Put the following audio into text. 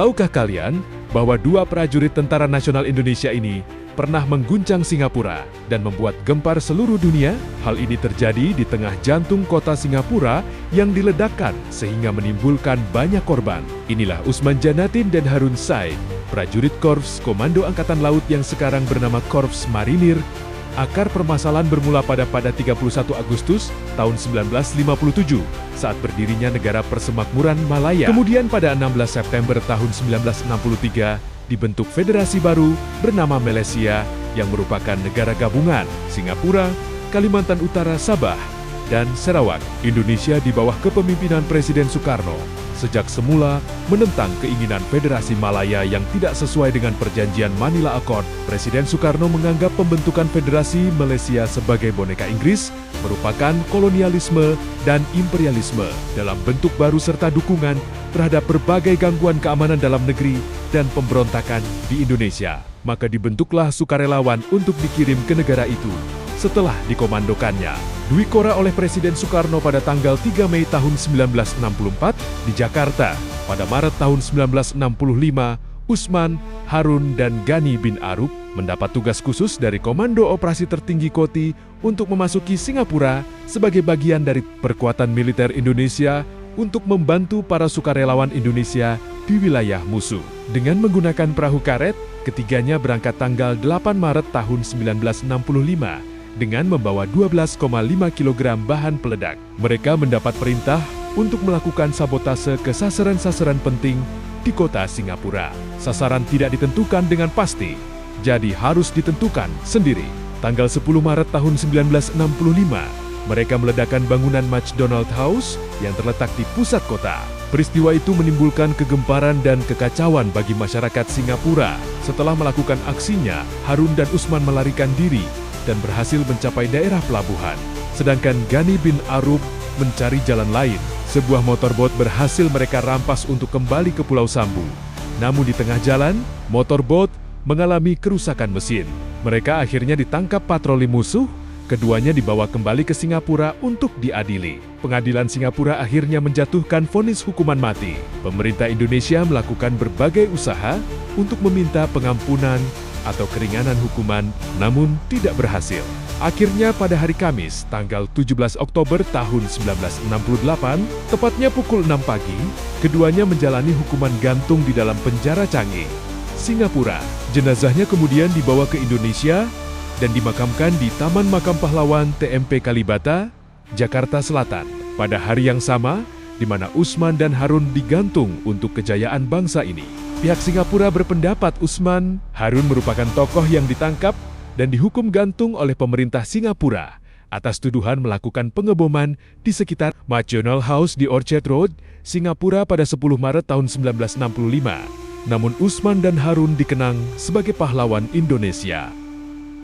Tahukah kalian bahwa dua prajurit Tentara Nasional Indonesia ini pernah mengguncang Singapura dan membuat gempar seluruh dunia? Hal ini terjadi di tengah jantung kota Singapura yang diledakkan sehingga menimbulkan banyak korban. Inilah Usman Janatin dan Harun Said, prajurit Korps Komando Angkatan Laut yang sekarang bernama Korps Marinir. Akar permasalahan bermula pada 31 Agustus tahun 1957 saat berdirinya Negara Persemakmuran Malaya. Kemudian pada 16 September tahun 1963 dibentuk federasi baru bernama Malaysia yang merupakan negara gabungan Singapura, Kalimantan Utara, Sabah, dan Sarawak. Indonesia di bawah kepemimpinan Presiden Soekarno sejak semula menentang keinginan Federasi Malaya yang tidak sesuai dengan perjanjian Manila Accord. Presiden Soekarno menganggap pembentukan Federasi Malaysia sebagai boneka Inggris merupakan kolonialisme dan imperialisme dalam bentuk baru serta dukungan terhadap berbagai gangguan keamanan dalam negeri dan pemberontakan di Indonesia. Maka dibentuklah sukarelawan untuk dikirim ke negara itu. Setelah dikomandokannya Dwi Kora oleh Presiden Soekarno pada tanggal 3 Mei tahun 1964 di Jakarta, pada Maret tahun 1965, Usman, Harun, dan Ghani bin Arub mendapat tugas khusus dari Komando Operasi Tertinggi Koti untuk memasuki Singapura sebagai bagian dari perkuatan militer Indonesia untuk membantu para sukarelawan Indonesia di wilayah musuh. Dengan menggunakan perahu karet, ketiganya berangkat tanggal 8 Maret tahun 1965 dengan membawa 12,5 kg bahan peledak. Mereka mendapat perintah untuk melakukan sabotase ke sasaran-sasaran penting di kota Singapura. Sasaran tidak ditentukan dengan pasti, jadi harus ditentukan sendiri. Tanggal 10 Maret tahun 1965, mereka meledakkan bangunan McDonald House yang terletak di pusat kota. Peristiwa itu menimbulkan kegemparan dan kekacauan bagi masyarakat Singapura. Setelah melakukan aksinya, Harun dan Usman melarikan diri dan berhasil mencapai daerah pelabuhan. Sedangkan Ghani bin Arub mencari jalan lain. Sebuah motorbot berhasil mereka rampas untuk kembali ke Pulau Sambu. Namun di tengah jalan, motorbot mengalami kerusakan mesin. Mereka akhirnya ditangkap patroli musuh. Keduanya dibawa kembali ke Singapura untuk diadili. Pengadilan Singapura akhirnya menjatuhkan vonis hukuman mati. Pemerintah Indonesia melakukan berbagai usaha untuk meminta pengampunan atau keringanan hukuman, namun tidak berhasil. Akhirnya pada hari Kamis, tanggal 17 Oktober tahun 1968, tepatnya pukul 6 pagi, keduanya menjalani hukuman gantung di dalam penjara Changi, Singapura. Jenazahnya kemudian dibawa ke Indonesia dan dimakamkan di Taman Makam Pahlawan TMP Kalibata, Jakarta Selatan. Pada hari yang sama, di mana Usman dan Harun digantung untuk kejayaan bangsa ini. Pihak Singapura berpendapat Usman, Harun merupakan tokoh yang ditangkap dan dihukum gantung oleh pemerintah Singapura atas tuduhan melakukan pengeboman di sekitar McDonald House di Orchard Road, Singapura pada 10 Maret tahun 1965. Namun Usman dan Harun dikenang sebagai pahlawan Indonesia.